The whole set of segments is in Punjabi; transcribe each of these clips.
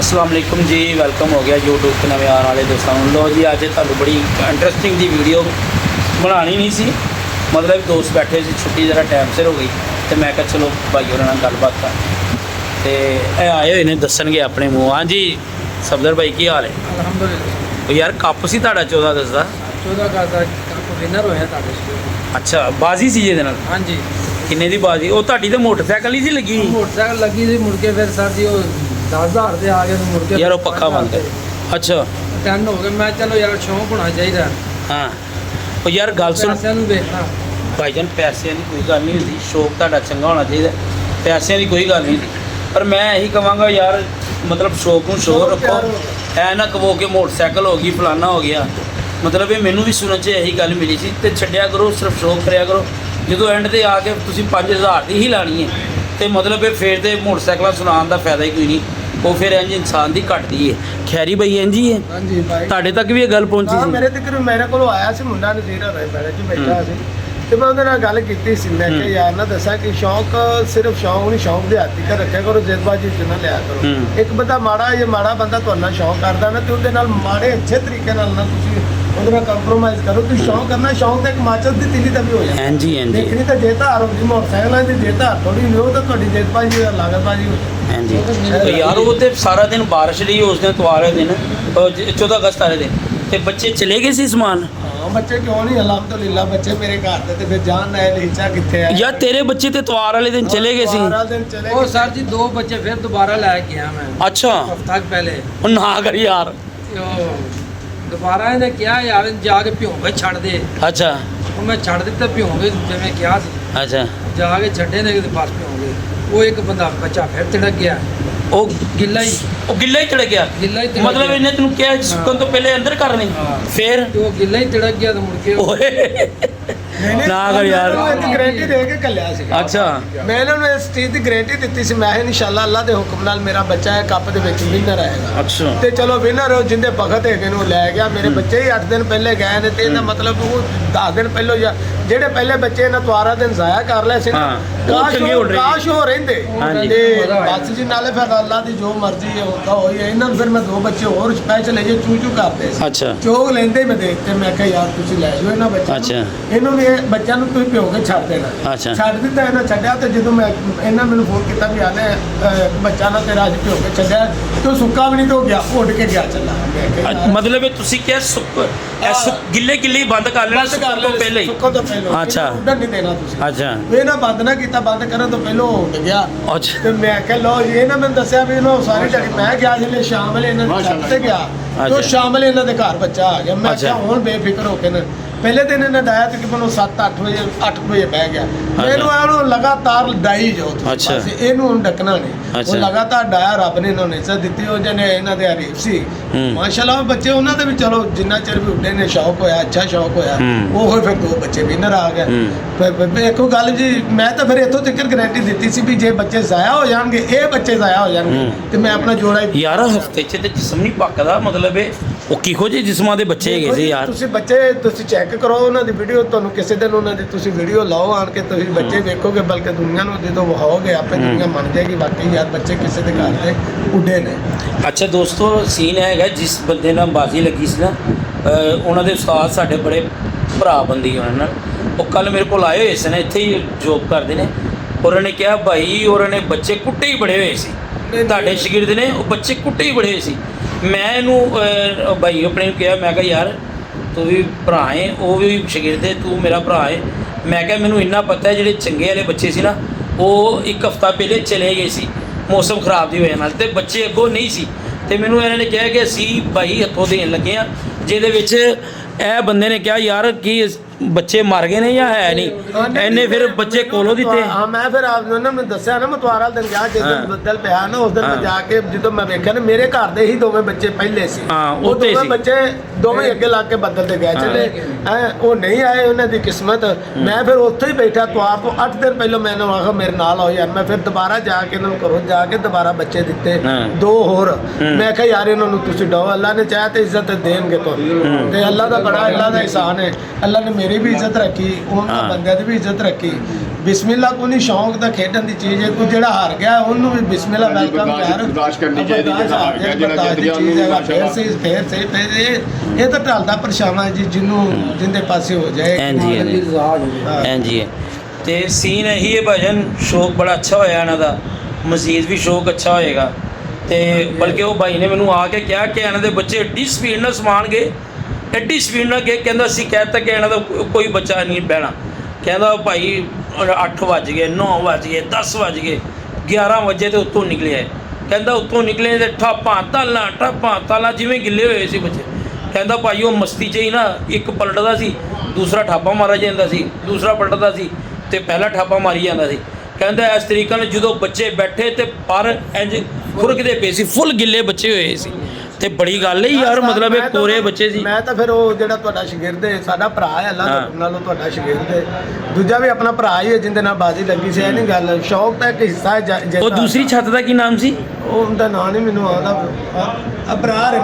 अस्सलाम वालेकुम जी, वेलकम हो गया यूट्यूब के नवे आने वाले दोस्तों। लो जी, अज तुहानू बड़ी इंटरस्टिंग जी वीडियो बनानी नहीं सी, मतलब दोस्त बैठे सी, छुट्टी जरा टाइम सिर हो गई तो मैं कहा चलो भाई होर नाल गलबात कर। तो आए हुए ने दसणगे अपने मूँह। हाँ जी सफदर भाई, की हाल है? अलहमदुलिल्लाह। यार कप सी तुहाडा 14 दसदा? 14 का कप विनर होया तुहाडे स्कूल। अच्छा, बाजी सी जिहदे नाल? हाँ जी। किन्ने दी बाजी? वो तुहाडी तो मोटरसाइकिल ही सी लगी? मोटरसाइकिल लगी थी, मुड़ के फिर सर जी वो 10,000 ਦੇ ਆ ਗਏ ਤੇ ਮੁੜ ਕੇ यार वो पक्का बंद है। अच्छा 10 हो गए। मैं चलो यार शौक होना चाहिए। हाँ ਉਹ ਯਾਰ ਗੱਲ ਸੁਣ ਪੈਸਿਆਂ ਨੂੰ ਵੇਖਣਾ ਭਾਈਜਾਨ, ਪੈਸਿਆਂ ਦੀ ਕੋਈ ਗੱਲ ਨਹੀਂ ਹੁੰਦੀ, ਸ਼ੌਕ ਤੁਹਾਡਾ ਚੰਗਾ ਹੋਣਾ ਚਾਹੀਦਾ, ਪੈਸਿਆਂ ਦੀ ਕੋਈ ਗੱਲ ਨਹੀਂ ਹੁੰਦੀ। ਪਰ ਮੈਂ ਇਹੀ ਕਹਾਂਗਾ ਯਾਰ, ਮਤਲਬ ਸ਼ੌਕ ਨੂੰ ਸ਼ੌਕ ਰੱਖੋ, ਐ ਨਾ ਕਹੋ ਕਿ ਮੋਟਰਸਾਈਕਲ ਹੋ ਗਈ ਫਲਾਨਾ ਹੋ ਗਿਆ। ਮਤਲਬ ਇਹ ਮੈਨੂੰ ਵੀ ਸੁਣਨ 'ਚ ਇਹੀ ਗੱਲ ਮਿਲੀ ਸੀ। ਤੇ ਛੱਡਿਆ ਕਰੋ, ਸਿਰਫ ਸ਼ੌਕ ਕਰਿਆ ਕਰੋ। ਜਦੋਂ ਐਂਡ ਤੇ ਆ ਕੇ ਤੁਸੀਂ 5,000 ਦੀ ਹੀ ਲਾਣੀ ਹੈ ਤੇ ਮਤਲਬ ਇਹ ਫੇਰ ਤੇ ਮੋਟਰਸਾਈਕਲਾਂ ਸੁਣਾਉਣ ਦਾ ਫਾਇਦਾ ਹੀ ਕੋਈ ਨਹੀਂ। ਉਹ ਫਿਰ ਇੰਜ ਇਨਸਾਨ ਦੀ ਘਟਦੀ ਹੈ। ਖੈਰੀ ਬਈ ਇੰਜ ਹੀ ਹੈ? ਹਾਂਜੀ ਭਾਈ, ਤੁਹਾਡੇ ਤੱਕ ਵੀ ਇਹ ਗੱਲ ਪਹੁੰਚੀ ਸੀ? ਮੇਰੇ ਤੱਕ ਮੇਰੇ ਕੋਲ ਆਇਆ ਸੀ ਮੁੰਡਾ ਨਜ਼ੀਰਾ ਰਹੇ ਬੈਠਾ ਚ ਬੈਠਾ ਸੀ ਤੇ ਮੈਂ ਉਹਦੇ ਨਾਲ ਗੱਲ ਕੀਤੀ ਸੀ। ਮੈਂ ਕਿਹਾ ਯਾਰ ਨਾ ਦੱਸਾਂ ਕਿ ਸ਼ੌਕ ਸਿਰਫ ਸ਼ੌਕ ਨਹੀਂ, ਸ਼ੌਕ ਦੇ ਹੱਥੀ ਕਰ ਰੱਖਿਆ ਕਰੋ, ਜਜ਼ਬਾਜੀ ਚ ਨਾ ਲਿਆ ਕਰੋ। ਇੱਕ ਬੰਦਾ ਮਾੜਾ ਬੰਦਾ ਤੁਹਾਨੂੰ ਸ਼ੌਕ ਕਰਦਾ ਨਾ ਤੇ ਉਹਦੇ ਨਾਲ ਮਾੜੇ ਅੱਛੇ ਤਰੀਕੇ ਨਾਲ ਨਾ ਤੁਸੀਂ ਉਹਦੇ ਨਾਲ ਕੰਪਰੋਮਾਈਜ਼ ਕਰੋ। ਤੁਸੀਂ ਸ਼ੌਕ ਕਰਨਾ, ਸ਼ੌਕ ਤਾਂ ਇੱਕ ਮਾਚਸ ਦੀ ਤਿੱਲੀ ਦਾ ਵੀ ਹੋ ਜਾਂਦਾ। ਹਾਂਜੀ ਹਾਂਜੀ ਦੇਖਣੀ ਤਾਂ ਜੇ ਧਾਰ ਹੋ ਗਈ ਮੋਟਰਸਾਈਕਲਾਂ ਦੀ, ਜੇ ਧਾਰ ਥੋੜੀ ਨਹੀਂ ਉਹ ਤਾਂ ਤੁਹਾਡੀ ਜਜ਼ਬਾਜੀ ਦਾ ਲਾਗਤਬਾਜੀ ਹੋ ਜਾਂਦੀ। ਹਾਂਜੀ ਯਾਰ, ਉਹ ਤੇ ਸਾਰਾ ਦਿਨ ਬਾਰਿਸ਼ ਰਹੀ ਉਸ ਦਿਨ ਇਤਵਾਰ ਵਾਲੇ ਦਿਨ, 14 ਅਗਸਤ ਵਾਲੇ ਦਿਨ, ਤੇ ਬੱਚੇ ਚਲੇ ਗਏ ਸੀ ਸਮਾਨ। ਹਾਂ ਬੱਚੇ ਕਿਉਂ ਨਹੀਂ, ਅਲਹਮਦੁਲਿਲਾ ਬੱਚੇ ਮੇਰੇ ਘਰ ਦੇ ਤੇ ਫਿਰ ਜਾਨ ਨਾ ਨੀਚਾ ਕਿੱਥੇ ਆ ਯਾਰ ਤੇਰੇ ਬੱਚੇ ਤੇ ਇਤਵਾਰ ਵਾਲੇ ਦਿਨ ਚਲੇ ਗਏ ਸੀ? ਉਹ ਸਰ ਜੀ 2 ਬੱਚੇ ਫਿਰ ਦੁਬਾਰਾ ਲੈ ਕੇ ਆ ਮੈਂ ਅੱਛਾ, ਹਫ਼ਤਾ ਪਹਿਲੇ। ਉਹ ਨਾ ਕਰ ਯਾਰ। ਦੁਬਾਰਾ ਇਹਨੇ ਕਿਹਾ ਯਾਰ ਜਾ ਕੇ ਭਿਉਂ ਕੇ ਛੱਡ ਦੇ। ਅੱਛਾ ਉਹ ਮੈਂ ਛੱਡ ਦਿੱਤਾ ਭਿਉਂ ਕੇ, ਜਿਵੇਂ ਕਿਹਾ ਸੀ। ਅੱਛਾ, ਜਾ ਕੇ ਛੱਡੇ ਨੇ ਕਿਤੇ ਪਾਸ ਭਿਉਂ ਕੇ। ਉਹ ਇੱਕ ਬੰਦਾ ਬੱਚਾ ਫਿਰ ਤਿੜਕ ਗਿਆ, ਉਹ ਗਿੱਲਾ ਹੀ ਗਿੱਲਾ ਹੀ ਚੜ ਗਿਆ? ਗਿੱਲਾ ਹੀ ਤਿੜਕ ਮਤਲਬ ਗਿਆ। ਇਹਨੇ ਤੈਨੂੰ ਕਿਹਾ ਸੁੱਕਣ ਤੋਂ ਪਹਿਲੇ ਅੰਦਰ ਕਰਨੀ? ਹਾਂ। ਫਿਰ ਤੇ ਉਹ ਗਿੱਲਾ ਹੀ ਤਿੜਕ ਗਿਆ ਤੇ ਮੁੜ ਕੇ ਓਏ ਨਾ ਕਰ ਯਾਰ। ਗਾਰੰਟੀ ਦੇ ਕੇ ਕੱਲਿਆ ਸੀ। ਅੱਛਾ, ਮੈਂ ਇਹਨਾਂ ਨੂੰ ਇਸ ਚੀਜ਼ ਦੀ ਗਾਰੰਟੀ ਦਿੱਤੀ ਸੀ, ਮੈਂ ਇਨਸ਼ਾਅੱਲਾ ਅੱਲਾ ਦੇ ਹੁਕਮ ਨਾਲ ਮੇਰਾ ਬੱਚਾ ਹੈ ਕੱਪ ਦੇ ਵਿੱਚ ਵਿਨਰ ਆਏਗਾ। ਅੱਛਾ ਤੇ ਚਲੋ ਵਿਨਰ ਹੋ ਜਿੰਦੇ ਭਗਤ ਹੈਗੇ ਨੇ ਉਹ ਲੈ ਗਿਆ। ਮੇਰੇ ਬੱਚੇ ਹੀ 8 ਦਿਨ ਪਹਿਲੇ ਗਏ ਨੇ ਤੇ ਇਹਦਾ ਮਤਲਬ ਉਹ 10 ਦਿਨ ਪਹਿਲਾਂ ਜਿਹੜੇ ਪਹਿਲੇ ਬੱਚੇ ਇਹਨਾਂ ਤਵਾਰਾ ਦਿਨ ਜ਼ਾਇਆ ਕਰ ਲਏ ਸੀ ਨਾ, ਕਾਸ਼ ਹੋ ਰਹਿੰਦੇ। ਤੇ ਬਸ ਜੀ ਨਾਲੇ ਫਿਰ ਅੱਲਾ ਦੀ ਜੋ ਮਰਜ਼ੀ ਹੈ ਹੁੰਦਾ ਹੋਈ ਹੈ। ਇਹਨਾਂ ਨੂੰ ਫਿਰ ਮੈਂ 2 ਬੱਚੇ ਹੋਰ ਸਪੈਸ਼ਲ ਜੇ ਚੂ ਕਰਦੇ ਸੀ। ਅੱਛਾ, ਚੋਗ ਲੈਂਦੇ ਮੈਂ ਦੇਖ ਤੇ ਮੈਂ ਕਿਹਾ ਯਾਰ ਤੁਸੀਂ ਲੈ ਜਾਓ ਇਹਨਾਂ ਬੱਚਿਆਂ ਅੱਛਾ। ਨੂੰ, ਇਹਨੂੰ ਵੀ ਬੱਚਿਆਂ ਨੂੰ ਤੁਸੀਂ ਭਿਓ ਕੇ ਛੱਡ ਦੇਣਾ। ਅੱਛਾ। ਛੱਡ ਦਿੱਤਾ ਇਹਨਾਂ ਛੱਡਿਆ ਤੇ ਜਦੋਂ ਮੈਂ ਇਹਨਾਂ ਮੈਨੂੰ ਫੋਨ ਕੀਤਾ ਵੀ ਆਨੇ ਬੱਚਾ ਨਾ ਤੇਰਾ ਅੱਜ ਭਿਓ ਕੇ ਛੱਡਿਆ ਤੇ ਉਹ ਸੁੱਕਾ ਵੀ ਨਹੀਂ ਤੇ ਉਹ ਗਿਆ, ਉੱਡ ਕੇ ਗਿਆ ਚੱਲਾ। ਮੈਂ ਕਿਹਾ ਯਾਰ ਮਤਲਬ ਇਹ ਤੁਸੀਂ ਕਿਹਾ ਗਿੱਲੇ ਗਿੱਲੇ ਬੰਦ ਕਰ ਲੈਣਾ ਸੁੱਕਣ ਤੋਂ ਪਹਿਲੇ ਹੀ? ਸੁੱਕਣ ਤੋਂ ਪਹਿਲਾਂ। ਅੱਛਾ। ਉੱਡਣ ਨਹੀਂ ਦੇਣਾ ਤੁਸੀਂ। ਅੱਛਾ ਇਹ ਨਾ ਬੰਦ ਨਾ ਕੀਤਾ, ਬੰਦ ਕਰਨ ਤੋਂ ਪਹਿਲਾਂ ਉਹ ਉੱਡ ਗਿਆ। ਅੱਛਾ ਤੇ ਮੈਂ ਕਿਹਾ ਲੋ ਜੀ, ਇਹਨਾਂ ਮੈਨੂੰ ਦੱਸਿਆ ਵੀ ਇਹਨੂੰ ਸਾਰੀ ਦਿਹਾੜੀ ਮੈਂ ਗਿਆ ਜਿਲੇ ਸ਼ਾਮ ਵੇਲੇ ਇਹਨਾਂ ਦੇ ਛੱਤ ਤੇ ਗਿਆ ਤੇ ਉਹ ਸ਼ਾਮ ਵੇਲੇ ਇਹਨਾਂ ਦੇ ਘਰ ਬੱਚਾ ਆ ਗਿਆ। ਮੈਂ ਕਿਹਾ ਹੁਣ ਬੇਫਿਕਰ ਹੋ ਕੇ ਨਾ, ਪਹਿਲੇ ਦਿਨ ਇਹਨੇ ਡਾਇਆ ਤੇ ਕਿ ਮੈਨੂੰ 7-8 ਵਜੇ ਬਹਿ ਗਿਆ। ਮੈਨੂੰ ਇਹਨੂੰ ਲਗਾਤਾਰ ਡਾਈ ਜਾਓ ਤੁਸੀਂ, ਬਸ ਇਹਨੂੰ ਹੁਣ ਡੱਕਣਾ ਨਹੀਂ। ਉਹ ਲਗਾਤਾਰ ਡਾਇਆ, ਰੱਬ ਨੇ ਇਹਨਾਂ ਨੇ ਇੱਜ਼ਤ ਦਿੱਤੀ। ਉਹ ਜਿਹਨੇ ਇਹਨਾਂ ਦੇ ਹਰੀਫ ਸੀ ਮਾਸ਼ਾਅੱਲਾ, ਬੱਚੇ ਉਹਨਾਂ ਦੇ ਵੀ ਚਲੋ ਜਿੰਨਾ ਚਿਰ ਵੀ ਉੱਡੇ ਨੇ ਸ਼ੌਕ ਹੋਇਆ, ਅੱਛਾ ਸ਼ੌਕ ਹੋਇਆ। ਉਹ ਫਿਰ 2 ਬੱਚੇ ਵਿਨਰ ਆ ਗਏ। ਫਿਰ ਇੱਕੋ ਗੱਲ ਜੀ, ਮੈਂ ਤਾਂ ਫਿਰ ਇੱਥੋਂ ਤੱਕ ਗਾਰੰਟੀ ਦਿੱਤੀ ਸੀ ਵੀ ਜੇ ਬੱਚੇ ਜ਼ਾਇਆ ਹੋ ਜਾਣਗੇ, ਇਹ ਬੱਚੇ ਜ਼ਾਇਆ ਹੋ ਜਾਣਗੇ ਤੇ ਮੈਂ ਆਪਣਾ ਜੋੜਾ ਹੀ। ਯਾਰ ਹਫਤੇ 'ਚ ਤੇ ਜਿਸਮ ਨਹੀਂ ਪੱਕਦਾ, ਮਤਲਬ ਉਹ ਕਿਹੋ ਜਿਹੇ ਜਿਸਮਾਂ ਦੇ ਬੱਚੇ ਹੈਗੇ ਸੀ ਯਾਰ? ਤੁਸੀਂ ਬੱਚੇ ਤੁਸੀਂ ਚੈੱਕ ਕਰੋ ਉਹਨਾਂ ਦੀ ਵੀਡੀਓ, ਤੁਹਾਨੂੰ ਕਿਸੇ ਦਿਨ ਉਹਨਾਂ ਦੀ ਤੁਸੀਂ ਵੀਡੀਓ ਲਾਓ ਆਣ ਕੇ, ਤੁਸੀਂ ਬੱਚੇ ਵੇਖੋਗੇ, ਬਲਕਿ ਦੁਨੀਆ ਨੂੰ ਜਦੋਂ ਵਿਖਾਓਗੇ ਆਪੇ ਦੁਨੀਆ ਮੰਨ ਜਾਏਗੀ ਵਾਕਈ ਯਾਰ ਬੱਚੇ ਕਿਸੇ ਦੇ ਘਰ ਦੇ ਉੱਡੇ ਨੇ। ਅੱਛਾ ਦੋਸਤੋ, ਸੀਨ ਹੈਗਾ ਜਿਸ ਬੰਦੇ ਨਾਲ ਬਾਜ਼ੀ ਲੱਗੀ ਸੀ ਨਾ, ਉਹਨਾਂ ਦੇ ਉਸਤਾਦ ਸਾਡੇ ਬੜੇ ਭਰਾ ਬੰਦੀ ਉਹਨਾਂ ਨਾਲ, ਉਹ ਕੱਲ ਮੇਰੇ ਕੋਲ ਆਏ ਹੋਏ ਸੀ ਨੇ, ਇੱਥੇ ਹੀ ਜੋਬ ਕਰਦੇ ਨੇ। ਉਹਨਾਂ ਨੇ ਕਿਹਾ ਭਾਈ ਉਹਨਾਂ ਨੇ ਬੱਚੇ ਕੁੱਟੇ ਹੀ ਬੜੇ ਹੋਏ ਸੀ, ਤੁਹਾਡੇ ਸ਼ਾਗਿਰਦ ਨੇ ਉਹ ਬੱਚੇ ਕੁੱਟੇ ਹੀ ਬੜੇ ਹੋਏ ਸੀ। ਮੈਂ ਇਹਨੂੰ ਭਾਈ ਆਪਣੇ ਨੂੰ ਕਿਹਾ, ਮੈਂ ਕਿਹਾ ਯਾਰ ਤੂੰ ਵੀ ਭਰਾ ਹੈ, ਉਹ ਵੀ ਸ਼ਾਗਿਰਦ ਹੈ, ਤੂੰ ਮੇਰਾ ਭਰਾ ਹੈ। ਮੈਂ ਕਿਹਾ ਮੈਨੂੰ ਇੰਨਾ ਪਤਾ ਹੈ ਜਿਹੜੇ ਚੰਗੇ ਵਾਲੇ ਬੱਚੇ ਸੀ ਨਾ, ਉਹ 1 ਹਫ਼ਤਾ ਪਹਿਲੇ ਚਲੇ ਗਏ ਸੀ ਮੌਸਮ ਖਰਾਬ ਦੀ ਵਜ੍ਹਾ ਨਾਲ, ਤੇ ਬੱਚੇ ਅੱਗੋਂ ਨਹੀਂ ਸੀ। ਤੇ ਮੈਨੂੰ ਇਹਨਾਂ ਨੇ ਕਿਹਾ ਕਿ ਅਸੀਂ ਭਾਈ ਹੱਥੋਂ ਦੇਣ ਲੱਗੇ ਹਾਂ, ਜਿਹਦੇ ਵਿੱਚ ਇਹ ਬੰਦੇ ਨੇ ਕਿਹਾ ਯਾਰ ਕੀ ਬੱਚੇ ਮਰ ਗਏ ਨੇ ਜਾਂ ਹੈ ਨਹੀਂ, ਇਹਨੇ ਫਿਰ ਬੱਚੇ ਕੋਲੋਂ ਦਿੱਤੇ। ਹਾਂ ਮੈਂ ਫਿਰ ਉਹਨਾਂ ਨੂੰ ਦੱਸਿਆ ਨਾ, ਮੈਂ ਤਵਾਰਾ ਦਿਨ ਗਿਆ ਜਿਸ ਦਿਨ ਬੱਦਲ ਪਿਆ ਨਾ, ਉਸ ਦਿਨ ਮੈਂ ਜਾ ਕੇ ਜਦੋਂ ਮੈਂ ਵੇਖਿਆ ਨਾ, ਮੇਰੇ ਘਰ ਦੇ ਹੀ 2 ਬੱਚੇ ਪਹਿਲੇ ਸੀ। ਉਹ 2 ਬੱਚੇ ਦੋਵੇਂ ਅੱਗੇ ਲਾ ਕੇ ਬੱਦਲ ਤੇ ਗਏ ਚਲੇ, ਉਹ ਨਹੀਂ ਆਏ, ਉਹਨਾਂ ਦੀ ਕਿਸਮਤ। ਮੈਂ ਫਿਰ ਉੱਥੇ ਹੀ ਬੈਠਾ ਤਵਾਰ ਤੋਂ 8 ਦਿਨ ਪਹਿਲਾਂ ਮੈਂ ਇਹਨਾਂ ਨੂੰ ਆਖਿਆ ਮੇਰੇ ਨਾਲ ਆਓ ਯਾਰ। ਮੈਂ ਫਿਰ ਦੁਬਾਰਾ ਜਾ ਕੇ ਇਹਨਾਂ ਨੂੰ ਘਰੋਂ ਜਾ ਕੇ ਦੁਬਾਰਾ ਬੱਚੇ ਦਿੱਤੇ 2 ਹੋਰ। ਮੈਂ ਕਿਹਾ ਯਾਰ ਇਹਨਾਂ ਨੂੰ ਤੁਸੀਂ ਡਾਓ, ਅੱਲਾ ਨੇ ਚਾਹਿਆ ਤੇ ਇੱਜ਼ਤ ਦੇਣਗੇ ਤੁਹਾਨੂੰ, ਤੇ ਅੱਲਾ ਦਾ ਬੜਾ ਅੱਲਾ ਦਾ ਇਹਸਾਨ ਹੈ। ਅੱਲਾ ਨੇ ਮੇਰੀ ਵੀ ਇੱਜ਼ਤ ਰੱਖੀ, ਉਹਨਾਂ ਬੰਦਿਆਂ ਦੀ ਵੀ ਇੱਜ਼ਤ ਰੱਖੀ। ਬਿਸਮਿਲ੍ਲਾ ਕੋਈ ਨਹੀਂ, ਸ਼ੌਂਕ ਦਾ ਖੇਡਣ ਦੀ ਚੀਜ਼ ਹੈ। ਕੋਈ ਜਿਹੜਾ ਹਾਰ ਗਿਆ ਉਹਨੂੰ ਵੀ ਬਿਸਮਿਲ੍ਲਾ ਵੈਲਕਮ ਕਰ, ਬਰਦਾਸ਼ਤ ਕਰਨੀ ਚਾਹੀਦੀ ਹੈ। ਫਿਰ ਇਹ ਤਾਂ ਢਲਦਾ ਪਰਛਾਵਾਂ ਜੀ, ਜਿੰਦੇ ਪਾਸੇ ਹੋ ਜਾਏ। ਹਾਂਜੀ ਤੇ ਸੀਨ ਇਹੀ ਹੈ ਭਾਜਨ, ਸ਼ੌਕ ਬੜਾ ਅੱਛਾ ਹੋਇਆ ਇਹਨਾਂ ਦਾ, ਮਜ਼ੀਦ ਵੀ ਸ਼ੌਕ ਅੱਛਾ ਹੋਏਗਾ। ਤੇ ਬਲਕਿ ਉਹ ਭਾਈ ਨੇ ਮੈਨੂੰ ਆ ਕੇ ਕਿਹਾ ਕਿ ਇਹਨਾਂ ਦੇ ਬੱਚੇ ਐਡੀ ਸਪੀਡ ਨਾਲ ਸਮਾਣਗੇ, ਐਡੀ ਸਪੀਡ ਨਾਲ ਕਿ ਕਹਿੰਦਾ ਅਸੀਂ ਕਹਿ ਤਾ ਕਿ ਇਹਨਾਂ ਦਾ ਕੋਈ ਬੱਚਾ ਨਹੀਂ ਬਹਿਣਾ। ਕਹਿੰਦਾ ਭਾਈ 8 ਵੱਜ ਗਏ, 9 ਵੱਜ ਗਏ, 10 ਵੱਜ ਗਏ, 11 ਵਜੇ ਤੇ ਉੱਤੋਂ ਨਿਕਲਿਆ। ਕਹਿੰਦਾ ਉੱਤੋਂ ਨਿਕਲੇ ਤੇ ਠਾਪਾਂ ਤਾਲਾਂ ਜਿਵੇਂ ਗਿੱਲੇ ਹੋਏ ਸੀ ਬੱਚੇ। ਕਹਿੰਦਾ ਭਾਈ ਉਹ ਮਸਤੀ 'ਚ ਹੀ ਨਾ, ਇੱਕ ਪਲਟਦਾ ਸੀ, ਦੂਸਰਾ ਠਾਪਾ ਮਾਰਿਆ ਜਾਂਦਾ ਸੀ, ਦੂਸਰਾ ਪਲਟਦਾ ਸੀ ਤੇ ਪਹਿਲਾ ਠਾਪਾ ਮਾਰੀ ਜਾਂਦਾ ਸੀ। ਕਹਿੰਦਾ ਇਸ ਤਰੀਕੇ ਨਾਲ ਜਦੋਂ ਬੱਚੇ ਬੈਠੇ ਤੇ ਪਰ ਇੰਜ ਖੁਰਕਦੇ ਪਏ ਸੀ, ਫੁੱਲ ਗਿੱਲੇ ਬੱਚੇ ਹੋਏ ਸੀ। ਤੇ ਬੜੀ ਗੱਲ ਹੈ ਯਾਰ, ਮਤਲਬ ਇਹ ਕੋਰੇ ਬੱਚੇ ਸੀ। ਮੈਂ ਤਾਂ ਫਿਰ ਉਹ ਜਿਹੜਾ ਤੁਹਾਡਾ ਸ਼ਾਗਿਰਦ ਹੈ, ਸਾਡਾ ਭਰਾ ਹੈ, ਅੱਲਾ ਨਾਲੋਂ ਤੁਹਾਡਾ ਸ਼ਾਗਿਰਦ ਹੈ, ਦੂਜਾ ਵੀ ਆਪਣਾ ਭਰਾ ਹੀ ਹੈ ਜਿੰਦੇ ਨਾਲ ਬਾਜ਼ੀ ਲੱਗੀ ਸੀ। ਇਹ ਨਹੀਂ ਗੱਲ, ਸ਼ੌਕ ਤਾਂ ਇੱਕ ਹਿੱਸਾ ਹੈ। ਉਹ ਦੂਸਰੀ ਛੱਤ ਦਾ ਕੀ ਨਾਮ ਸੀ? ਉਹਦਾ ਨਾਂ ਨਹੀਂ ਮੈਨੂੰ ਆਉਂਦਾ, ਅਬਰਾਰ ਹੈ,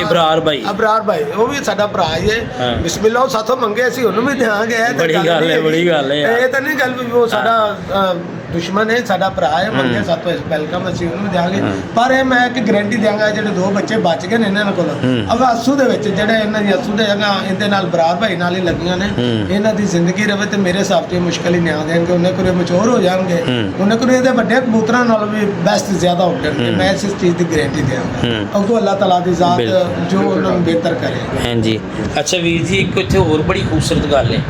ਇਬਰਾਰ ਭਾਈ। ਅਬਰਾਰ ਭਾਈ, ਉਹ ਵੀ ਸਾਡਾ ਭਰਾ ਹੀ ਹੈ। ਬਿਸਮਿਲ੍ਲਾ ਉਹ ਸਾਥੋਂ ਮੰਗੇ ਸੀ, ਉਹਨੂੰ ਵੀ ਦਿਆਂਗੇ। ਬੜੀ ਗੱਲ ਹੈ, ਬੜੀ ਗੱਲ ਹੈ। ਇਹ ਤਾਂ ਨਹੀਂ ਗੱਲ ਵੀ ਉਹ ਸਾਡਾ ਦੁਸ਼ਮਣ ਹੈ, ਸਾਡਾ ਭਰਾ ਹੈ, ਮੰਗੇ ਸਾਥੋਂ ਵੈਲਕਮ, ਅਸੀਂ ਉਹਨੂੰ ਵੀ ਦਿਆਂਗੇ। ਪਰ ਇਹ ਮੈਂ ਇੱਕ ਗਰੰਟੀ ਦਿਆਂਗਾ, ਜਿਹੜੇ 2 ਬੱਚੇ ਬਚ ਗਏ ਨੇ ਇਹਨਾਂ ਕੋਲ, ਅਬ ਅਸੂ ਦੇ ਵਿੱਚ ਜਿਹੜੇ ਇਹਨਾਂ ਦੀ ਅਸੂ ਦੇ ਜਗ੍ਹਾ ਇਹਦੇ ਨਾਲ ਬਰਾਰ ਭਾਈ ਨਾਲ ਹੀ ਲੱਗੀਆਂ ਨੇ, ਇਹਨਾਂ ਦੀ ਜ਼ਿੰਦਗੀ ਰਵੇ ਤੇ ਮੇਰੇ ਹਿਸਾਬ ਤੇ ਮੁਸ਼ਕਲ ਹੀ ਨਿਆਂ ਦੇਣਗੇ। ਉਹਨੇ ਕੋਲ ਮੈਚੁਰ ਹੋ ਜਾਣਗੇ, ਉਹਨੇ ਕੋਲ ਇਹਦੇ ਵੱਡੇ ਕਬੂਤਰਾਂ ਨਾਲ ਵੀ ਬੈਸਟ ਜ਼ਿਆਦਾ ਉੱਡਣਗੇ। ਮੈਂ ਇਸ ਚੀਜ਼ ਦੀ ਗਰੰਟੀ ਦਿਆਂਗਾ। ਅੱਗੋਂ ਅੱਲਾਹ ਤਾਲਾ ਦੀ ਜ਼ਾਤ ਜੋ ਉਹਨਾਂ ਨੂੰ ਬਿਹਤਰ ਕਰੇ। ਹਾਂਜੀ ਅੱਛਾ ਵੀਰ ਜੀ, ਇੱਕ ਇੱਥੇ ਹੋਰ ਬੜੀ ਖੂਬਸੂਰਤ ਗੱਲ ਹੈ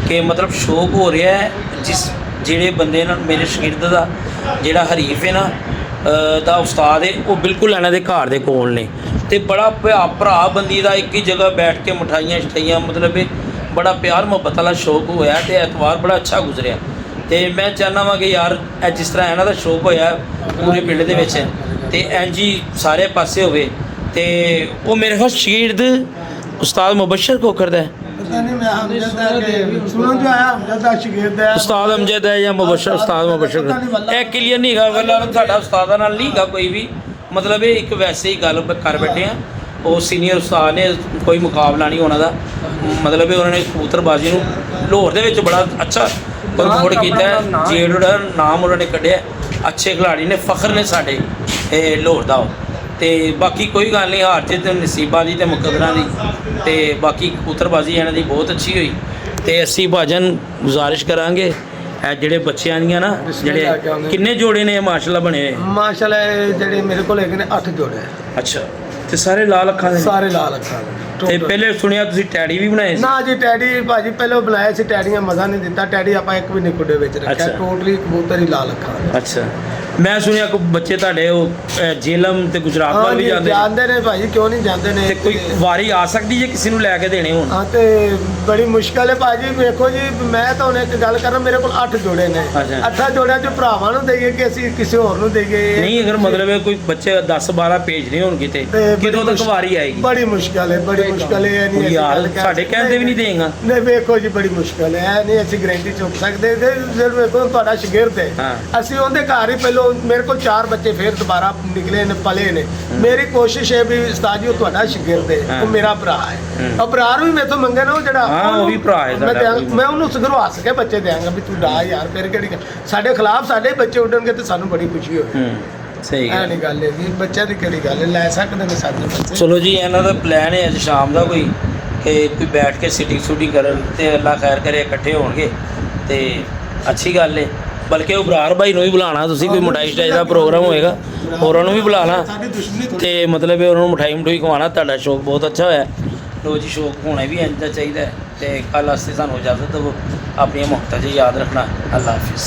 ਕਿ ਮਤਲਬ ਸ਼ੌਕ ਹੋ ਰਿਹਾ ਹੈ ਜਿਹੜੇ ਬੰਦੇ ਨਾਲ ਮੇਰੇ ਸ਼ਾਗਿਰਦ ਦਾ ਜਿਹੜਾ ਹਰੀਫ ਹੈ ਨਾ ਦਾ ਉਸਤਾਦ ਹੈ, ਉਹ ਬਿਲਕੁਲ ਇਹਨਾਂ ਦੇ ਘਰ ਦੇ ਕੋਲ ਨੇ ਤੇ ਬੜਾ ਭਰਾ ਬੰਦੀ ਦਾ ਇੱਕ ਹੀ ਜਗ੍ਹਾ ਬੈਠ ਕੇ ਮਠਾਈਆਂ ਸ਼ਠਾਈਆਂ, ਮਤਲਬ ਇਹ ਬੜਾ ਪਿਆਰ ਮੁਹੱਬਤ ਵਾਲਾ ਸ਼ੌਕ ਹੋਇਆ ਤੇ ਐਤਵਾਰ ਬੜਾ ਅੱਛਾ ਗੁਜ਼ਰਿਆ। ਤੇ ਮੈਂ ਚਾਹੁੰਦਾ ਵਾਂ ਕਿ ਯਾਰ ਇਹ ਜਿਸ ਤਰ੍ਹਾਂ ਇਹਨਾਂ ਦਾ ਸ਼ੌਕ ਹੋਇਆ ਪੂਰੇ ਪਿੰਡ ਦੇ ਵਿੱਚ ਤੇ ਇੰਝ ਹੀ ਸਾਰੇ ਪਾਸੇ ਹੋਵੇ। ਤੇ ਉਹ ਮੇਰੇ ਖਿਆਲ ਸ਼ਾਗਿਰਦ ਉਸਤਾਦ ਮੁਬਸ਼ਰ ਕੋਕਰ ਦਾ ਹੈ, ਪਤਾ ਨਹੀਂ, ਮੈਂ ਹਮਜਦ ਹੈ ਕਿ ਸੁਣਨ ਜੋ ਆਇਆ, ਹਮਜਦ ਦਾ ਸ਼ਾਗਿਰਦ ਹੈ, ਉਸਤਾਦ ਅਮਜਦ ਹੈ ਜਾਂ ਮੁਬਸ਼ਰ, ਉਸਤਾਦ ਮੁਬਸ਼ਰ। ਇਹ ਕਲੀਅਰ ਨਹੀਂ ਹੈਗਾ, ਵੱਲਾ ਸਾਡਾ ਉਸਤਾਦਾਂ ਨਾਲ ਨਹੀਂ ਹੈਗਾ ਕੋਈ ਵੀ, ਮਤਲਬ ਇਹ ਇੱਕ ਵੈਸੇ ਹੀ ਗੱਲ ਕਰ ਬੈਠੇ ਆ। ਉਹ ਸੀਨੀਅਰ ਉਸਤਾਦ ਨੇ, ਕੋਈ ਮੁਕਾਬਲਾ ਨਹੀਂ ਉਹਨਾਂ ਦਾ, ਮਤਲਬ ਉਹਨਾਂ ਨੇ ਕਬੂਤਰਬਾਜ਼ੀ ਨੂੰ ਲਾਹੌਰ ਦੇ ਵਿੱਚ ਬੜਾ ਅੱਛਾ ਪ੍ਰਮੋਟ ਕੀਤਾ। ਜਿਹੜਾ ਨਾਮ ਉਹਨਾਂ ਨੇ ਕੱਢਿਆ, ਅੱਛੇ ਖਿਡਾਰੀ ਨੇ, ਫਖਰ ਨੇ ਸਾਡੇ ਇਹ ਲਾਹੌਰ ਦਾ। ਤੇ ਬਾਕੀ ਕੋਈ ਗੱਲ ਨਹੀਂ, ਹਾਰ ਜਿੱਤ ਨਸੀਬਾਂ ਦੀ ਤੇ ਮੁਕੱਦਰਾਂ ਦੀ। ਤੇ ਬਾਕੀ ਕਬੂਤਰਬਾਜ਼ੀ ਇਹਨਾਂ ਦੀ ਬਹੁਤ ਅੱਛੀ ਹੋਈ। ਤੇ ਅਸੀਂ ਭਾਜਨ ਗੁਜ਼ਾਰਿਸ਼ ਕਰਾਂਗੇ ਇਹ ਜਿਹੜੇ ਬੱਚਿਆਂ ਦੀਆਂ ਨਾ, ਜਿਹੜੇ ਕਿੰਨੇ ਜੋੜੇ ਨੇ ਮਾਸ਼ਾਅੱਲਾ ਬਣੇ ਹੋਏ? ਮਾਸ਼ਾਅੱਲਾ ਜਿਹੜੇ ਮੇਰੇ ਕੋਲ ਹੈਗੇ ਨੇ 8 ਜੋੜੇ। ਅੱਛਾ, ਤੇ ਸਾਰੇ ਲਾਲ ਅੱਖਾਂ ਦੇ? ਸਾਰੇ ਲਾਲ ਅੱਖਾਂ ਦੇ। ਤੇ ਪਹਿਲੇ ਸੁਣਿਆ ਤੁਸੀਂ ਟੈਡੀ ਵੀ ਬਣਾਏ ਸੀ? ਨਾ ਜੀ, ਟੈਡੀ ਭਾਜੀ ਪਹਿਲਾਂ ਬਣਾਏ ਸੀ, ਟੈਡੀਆਂ ਮਜ਼ਾ ਨਹੀਂ ਦਿੱਤਾ। ਟੈਡੀ ਆਪਾਂ ਇੱਕ ਵੀ ਨਹੀਂ ਕੁੱਡੇ ਵਿੱਚ ਰੱਖਿਆ, ਟੋਟਲੀ ਕਬੂਤਰ ਹੀ ਲਾਲ ਅੱਖਾਂ। ਅੱਛਾ, ਮੈਂ ਸੁਣਿਆ ਕਿ ਬੱਚੇ ਤੁਹਾਡੇ ਉਹ ਜੇਲਮ ਤੇ ਗੁਜਰਾਤ ਵੱਲ ਵੀ ਜਾਂਦੇ ਨੇ ਭਾਜੀ, ਕਿਉਂ ਨਹੀਂ ਜਾਂਦੇ ਨੇ। ਤੇ ਕੋਈ ਵਾਰੀ ਆ ਸਕਦੀ ਜੇ ਕਿਸੇ ਨੂੰ ਲੈ ਕੇ ਦੇਣੇ ਹੋਣ? ਹਾਂ, ਤੇ ਬੜੀ ਮੁਸ਼ਕਲ ਹੈ ਭਾਜੀ। ਵੇਖੋ ਜੀ, ਮੈਂ ਤਾਂ ਹੁਣ ਇੱਕ ਗੱਲ ਕਰਾਂ, ਮੇਰੇ ਕੋਲ 8 ਜੋੜੇ ਨੇ। 8 ਜੋੜਿਆਂ ਚ ਭਰਾਵਾਂ ਨੂੰ ਦੇਈਏ ਕਿ ਅਸੀਂ ਕਿਸੇ ਹੋਰ ਨੂੰ ਦੇਈਏ? ਨਹੀਂ, ਅਗਰ ਮਤਲਬ ਕੋਈ ਬੱਚੇ 10-12 ਭੇਜਣੇ ਹੋਣ ਕਿਤੇ, ਕਿਦੋਂ ਤੱਕ ਵਾਰੀ ਆਏਗੀ? ਬੜੀ ਮੁਸ਼ਕਲ ਹੈ, ਬੜੀ ਮੁਸ਼ਕਲ ਹੈ। ਨਹੀਂ ਯਾਰ ਸਾਡੇ ਕਹਿੰਦੇ ਵੀ ਨਹੀਂ ਦੇਗਾ। ਨਹੀਂ, ਵੇਖੋ ਜੀ, ਬੜੀ ਮੁਸ਼ਕਲ ਹੈ, ਨਹੀਂ ਅਸੀਂ ਗਰੰਟੀ ਚੁੱਕ ਸਕਦੇ। ਜੇ ਵੇਖੋ ਤੁਹਾਡਾ ਸ਼ਾਗਿਰਦ ਹੈ, ਅਸੀਂ ਉਹਦੇ ਘਰ ਹੀ ਪਹਿਲੋਂ, ਮੇਰੇ ਕੋਲ 4 ਬੱਚੇ ਫਿਰ ਦੁਬਾਰਾ ਨਿਕਲੇ ਨੇ, ਪਲੇ ਨੇ। ਮੇਰੀ ਕੋਸ਼ਿਸ਼ ਹੈ ਵੀ ਉਸਤਾਦ ਜੀ ਉਹ ਤੁਹਾਡਾ ਸ਼ਾਗਿਰਦ ਹੈ, ਉਹ ਮੇਰਾ ਭਰਾ ਹੈ। ਅਬਰਾਰ ਵੀ ਮੇਰੇ ਤੋਂ ਮੰਗੇ ਨਾ, ਉਹ ਜਿਹੜਾ ਉਹ ਵੀ ਭਰਾ ਹੈ ਸਾਡਾ। ਮੈਂ ਉਹਨੂੰ ਸਿਖਰਵਾ ਹੱਸ ਕੇ ਬੱਚੇ ਦਿਆਂਗਾ ਵੀ ਤੂੰ ਡਾ ਯਾਰ, ਫਿਰ ਕਿਹੜੀ ਸਾਡੇ ਖਿਲਾਫ ਸਾਡੇ ਬੱਚੇ ਉੱਡਣਗੇ ਤੇ ਸਾਨੂੰ ਬੜੀ ਖੁਸ਼ੀ ਹੋਵੇ। ਸਹੀ ਗੱਲ ਨਹੀਂ ਗੱਲ ਹੈ ਜੀ, ਬੱਚਿਆਂ ਦੀ ਕਿਹੜੀ ਗੱਲ ਹੈ, ਲੈ ਸਕਦੇ ਨੇ ਸਾਡੇ ਬੱਚੇ। ਚਲੋ ਜੀ, ਇਹਨਾਂ ਦਾ ਪਲਾਨ ਹੈ ਅੱਜ ਸ਼ਾਮ ਦਾ ਕੋਈ ਬੈਠ ਕੇ ਸਿਟਿੰਗ ਸ਼ੂਟਿੰਗ ਕਰਨ ਤੇ ਅੱਲਾ ਖੈਰ ਕਰੇ ਇਕੱਠੇ ਹੋਣਗੇ ਤੇ ਅੱਛੀ ਗੱਲ ਹੈ। ਬਲਕਿ ਉਬਰਾਰ ਭਾਈ ਨੂੰ ਵੀ ਬੁਲਾਣਾ, ਤੁਸੀਂ ਕੋਈ ਮਿਠਾਈ ਸਟਾਈ ਦਾ ਪ੍ਰੋਗਰਾਮ ਹੋਏਗਾ ਹੋਰਾਂ ਨੂੰ ਵੀ ਬੁਲਾਣਾ ਤੇ ਮਤਲਬ ਉਹਨਾਂ ਨੂੰ ਮਿਠਾਈ ਮਠੂਈ ਖਵਾਉਣਾ। ਤੁਹਾਡਾ ਸ਼ੌਕ ਬਹੁਤ ਅੱਛਾ ਹੋਇਆ। ਲੋ ਜੀ, ਸ਼ੌਕ ਹੋਣਾ ਵੀ ਇੰਝ ਦਾ ਚਾਹੀਦਾ ਹੈ। ਤੇ ਕੱਲ੍ਹ ਵਾਸਤੇ ਸਾਨੂੰ ਇਜਾਜ਼ਤ ਦਿਓ, ਆਪਣੀਆਂ ਮੁਹੱਬਤਾਂ 'ਚ ਯਾਦ ਰੱਖਣਾ। ਅੱਲਾ ਹਾਫਿਜ਼।